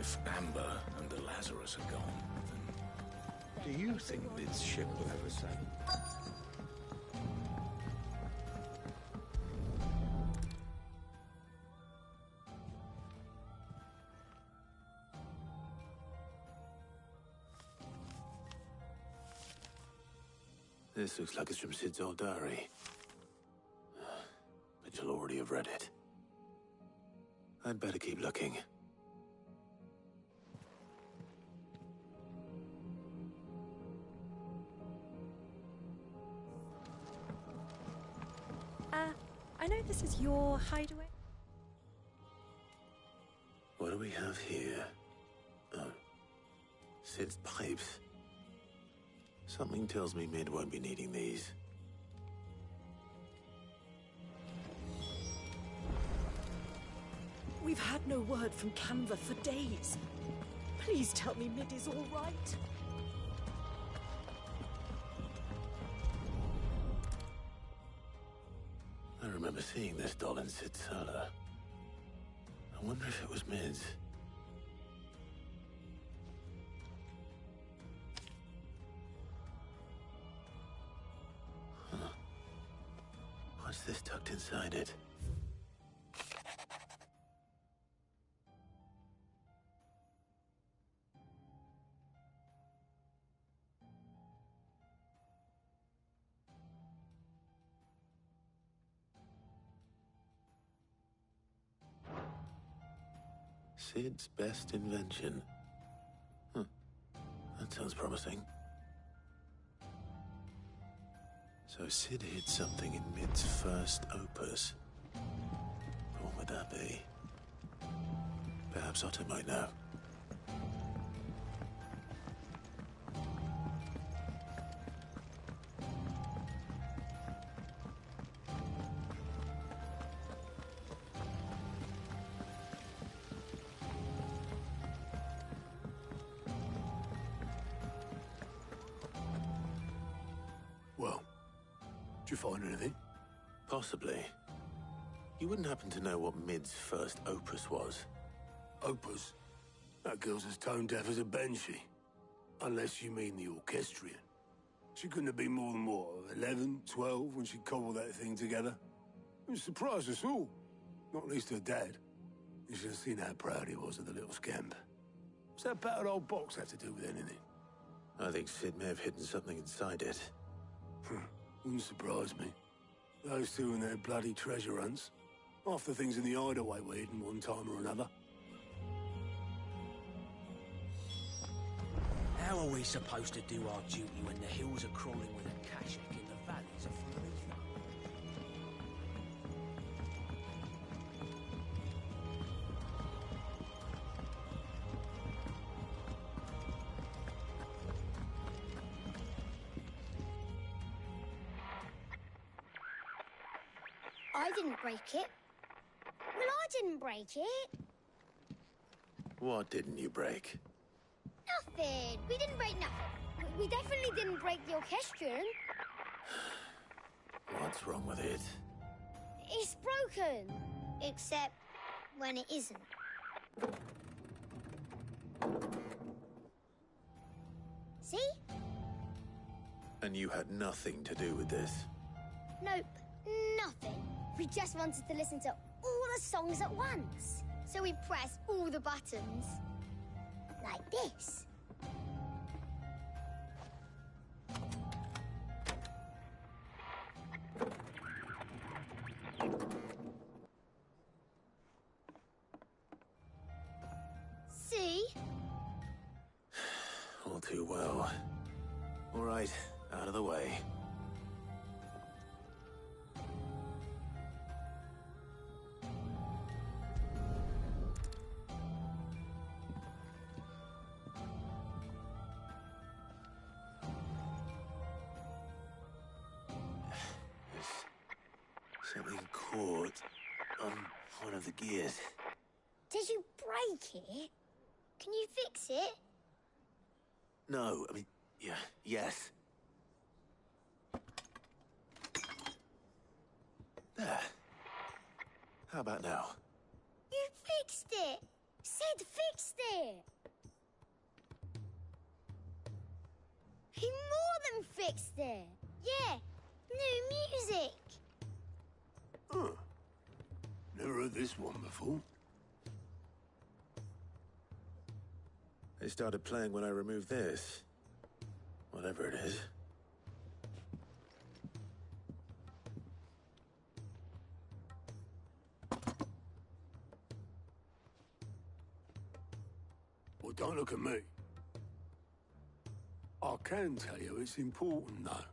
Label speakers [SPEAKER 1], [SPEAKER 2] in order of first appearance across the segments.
[SPEAKER 1] If Amber and the Lazarus are gone, then do you think Mid's ship will ever sail?
[SPEAKER 2] This looks like it's from Sid's old diary. But you'll already have read it. I'd better keep looking.
[SPEAKER 3] I know this is your hideaway.
[SPEAKER 2] What do we have here? Oh. Sid's pipes. Something tells me Mid won't be needing these.
[SPEAKER 3] We've had no word from Canva for days. Please tell me Mid is all right.
[SPEAKER 2] I remember seeing this doll in Sid's cellar. I wonder if it was Mid's. Huh. What's this tucked inside it? Sid's best invention. Huh. That sounds promising. So Sid hid something in Mid's first opus. What would that be? Perhaps Otto might know.
[SPEAKER 4] Well, did you find anything?
[SPEAKER 2] Possibly. You wouldn't happen to know what Mid's first opus was?
[SPEAKER 4] Opus? That girl's as tone deaf as a banshee. Unless you mean the orchestrion. She couldn't have been more than, what, 11, 12 when she cobbled that thing together? It surprised us all. Not least her dad. You should have seen how proud he was of the little scamp. What's that battered old box have to do with anything?
[SPEAKER 2] I think Sid may have hidden something inside it.
[SPEAKER 4] Wouldn't surprise me. Those two and their bloody treasure hunts. Half the things in the hideaway were hidden one time or another.
[SPEAKER 5] How are we supposed to do our duty when the hills are crawling with a Kashak and the valleys are full of ether?
[SPEAKER 6] I didn't break it. Well, I didn't break it.
[SPEAKER 2] What didn't you break?
[SPEAKER 6] Nothing. We didn't break nothing. We definitely didn't break the orchestrion.
[SPEAKER 2] What's wrong with it?
[SPEAKER 6] It's broken. Except when it isn't. See?
[SPEAKER 2] And you had nothing to do with this?
[SPEAKER 6] Nope. Nothing. We just wanted to listen to all the songs at once. So we pressed all the buttons. Like this. See?
[SPEAKER 2] All too well. All right, out of the way. Something caught on one of the gears.
[SPEAKER 6] Did you break it? Can you fix it?
[SPEAKER 2] No, I mean, yeah, yes. There. How about now?
[SPEAKER 6] You fixed it! Say Mid fixed it! He more than fixed it! Yeah, new music!
[SPEAKER 4] Huh. Never heard this one before.
[SPEAKER 2] They started playing when I removed this. Whatever it is.
[SPEAKER 4] Well, don't look at me. I can tell you it's important, though.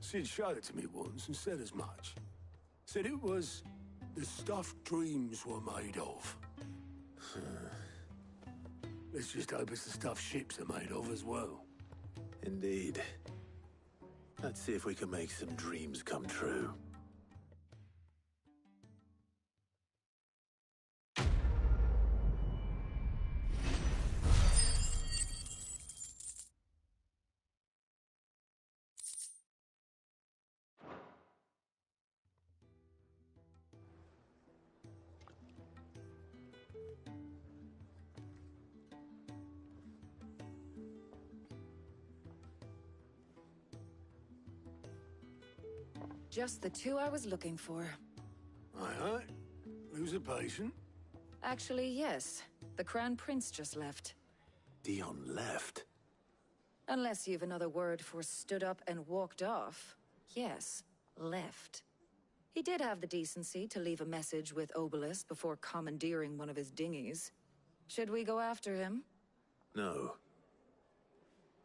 [SPEAKER 4] Sid showed it to me once and said as much. Said it was the stuff dreams were made of. Let's just hope it's the stuff ships are made of as well.
[SPEAKER 2] Indeed. Let's see if we can make some dreams come true.
[SPEAKER 7] Just the two I was looking for.
[SPEAKER 4] Aye. Lose a patient?
[SPEAKER 7] Actually, yes. The Crown Prince just left.
[SPEAKER 2] Dion left.
[SPEAKER 7] Unless you've another word for stood up and walked off. Yes, left. He did have the decency to leave a message with Obelisk before commandeering one of his dinghies. Should we go after him?
[SPEAKER 2] No.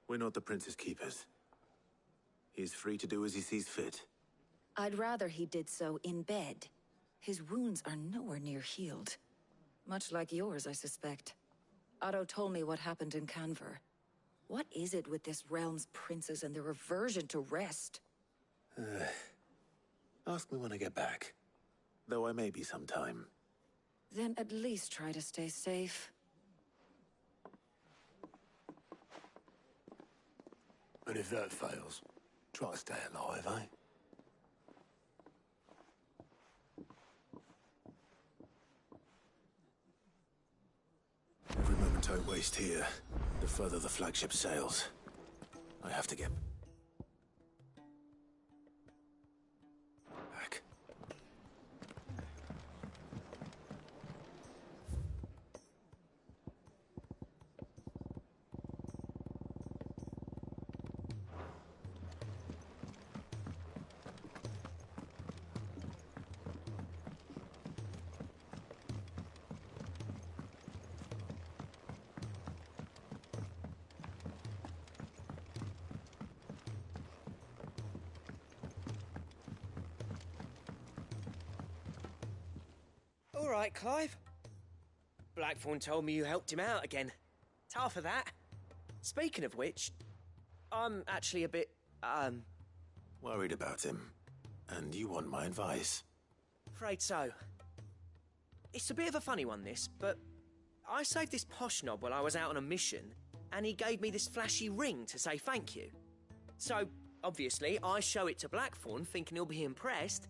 [SPEAKER 2] We're not the Prince's keepers. He's free to do as he sees fit.
[SPEAKER 7] I'd rather he did so in bed. His wounds are nowhere near healed. Much like yours, I suspect. Otto told me what happened in Canver. What is it with this realm's princes and their aversion to rest?
[SPEAKER 2] Ask me when I get back. Though I may be sometime.
[SPEAKER 7] Then at least try to stay safe.
[SPEAKER 4] And if that fails, try to stay alive, eh?
[SPEAKER 2] Every moment I waste here, the further the flagship sails. I have to get back.
[SPEAKER 8] All right, Clive. Blackthorn told me you helped him out again. Tough for that. Speaking of which, I'm actually a bit,
[SPEAKER 2] Worried about him. And you want my advice?
[SPEAKER 8] afraid so. It's a bit of a funny one, this, but I saved this posh knob while I was out on a mission, and he gave me this flashy ring to say thank you. So, obviously, I show it to Blackthorn, thinking he'll be impressed,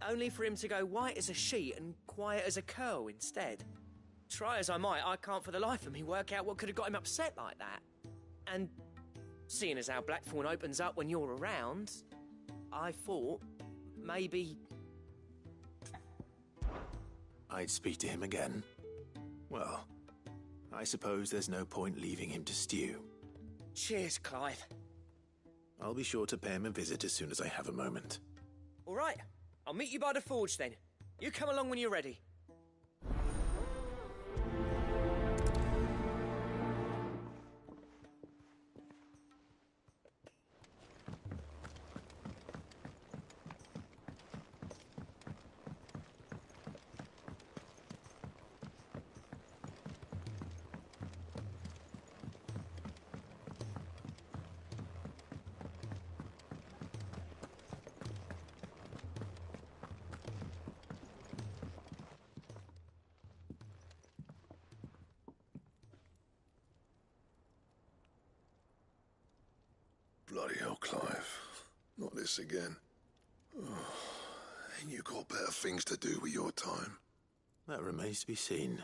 [SPEAKER 8] only for him to go white as a sheet and quiet as a curl instead. Try as I might, I can't for the life of me work out what could have got him upset like that. And seeing as how Blackthorn opens up when you're around, I thought maybe...
[SPEAKER 2] I'd speak to him again. Well, I suppose there's no point leaving him to stew.
[SPEAKER 8] Cheers, Clive.
[SPEAKER 2] I'll be sure to pay him a visit as soon as I have a moment.
[SPEAKER 8] All right, I'll meet you by the forge then. You come along when you're ready.
[SPEAKER 9] Bloody hell, Clive. Not this again. Oh, ain't you got better things to do with your time?
[SPEAKER 2] That remains to be seen.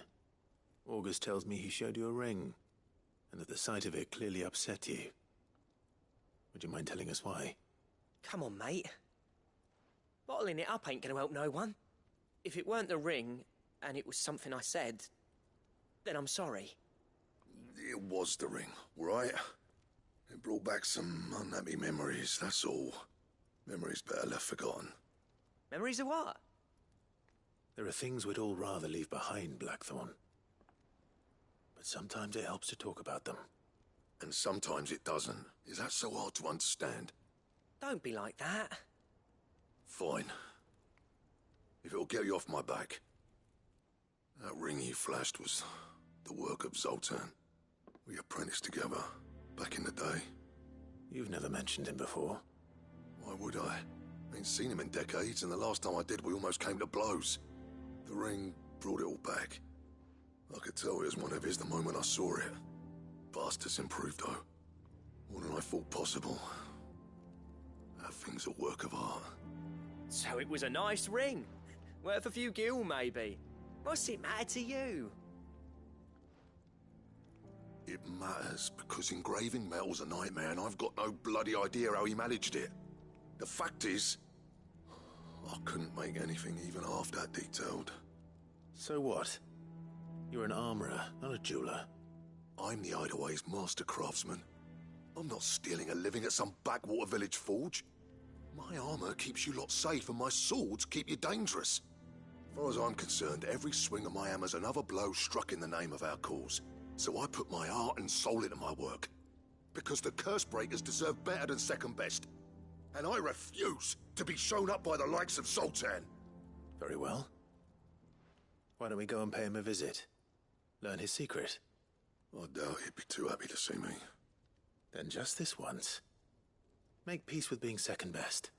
[SPEAKER 2] August tells me he showed you a ring, and that the sight of it clearly upset you. Would you mind telling us why?
[SPEAKER 8] Come on, mate. Bottling it up ain't gonna help no one. If it weren't the ring, and it was something I said, then I'm sorry.
[SPEAKER 9] It was the ring, right? It brought back some unhappy memories, that's all. Memories better left forgotten.
[SPEAKER 8] Memories of what?
[SPEAKER 2] There are things we'd all rather leave behind, Blackthorn. But sometimes it helps to talk about them.
[SPEAKER 9] And sometimes it doesn't. Is that so hard to understand?
[SPEAKER 8] Don't be like that.
[SPEAKER 9] Fine. If it'll get you off my back. That ring you flashed was the work of Zoltan. We apprenticed together, back in the day.
[SPEAKER 2] You've never mentioned him before.
[SPEAKER 9] Why would I? Ain't seen him in decades, and the last time I did, we almost came to blows. The ring brought it all back. I could tell it was one of his the moment I saw it. Bastard's improved, though. More than I thought possible. That thing's a work of art.
[SPEAKER 8] So it was a nice ring. Worth a few gil, maybe. What's it matter to you?
[SPEAKER 9] It matters because engraving metal's a nightmare, and I've got no bloody idea how he managed it. The fact is, I couldn't make anything even half that detailed.
[SPEAKER 2] So what? You're an armorer, not a jeweler.
[SPEAKER 9] I'm the Idaway's master craftsman. I'm not stealing a living at some backwater village forge. My armor keeps you lot safe, and my swords keep you dangerous. As far as I'm concerned, every swing of my hammer's another blow struck in the name of our cause. So I put my heart and soul into my work. Because the curse breakers deserve better than second best. And I refuse to be shown up by the likes of Zoltan.
[SPEAKER 2] Very well. Why don't we go and pay him a visit? Learn his secret.
[SPEAKER 9] I doubt he'd be too happy to see me.
[SPEAKER 2] Then just this once. Make peace with being second best.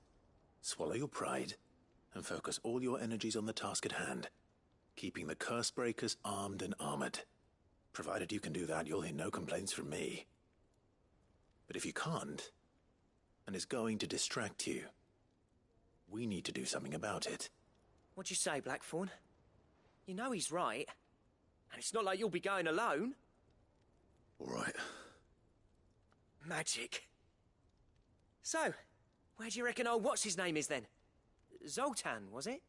[SPEAKER 2] Swallow your pride, and focus all your energies on the task at hand. Keeping the curse breakers armed and armored. Provided you can do that, you'll hear no complaints from me. But if you can't, and it's going to distract you, we need to do something about it.
[SPEAKER 8] What'd you say, Blackthorn? You know he's right. And it's not like you'll be going alone.
[SPEAKER 9] All right.
[SPEAKER 8] Magic. So, where do you reckon old what's-his-name is then? Zoltan, was it?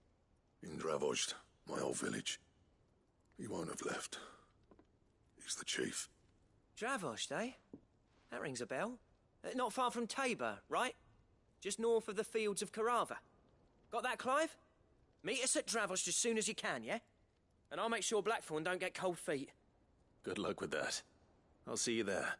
[SPEAKER 9] In Dravozd, my old village. He won't have left. He's the chief.
[SPEAKER 8] Dravozd, eh? That rings a bell. Not far from Tabor, right? Just north of the fields of Carava. Got that, Clive? Meet us at Dravozd as soon as you can, yeah? And I'll make sure Blackthorn don't get cold feet.
[SPEAKER 2] Good luck with that. I'll see you there.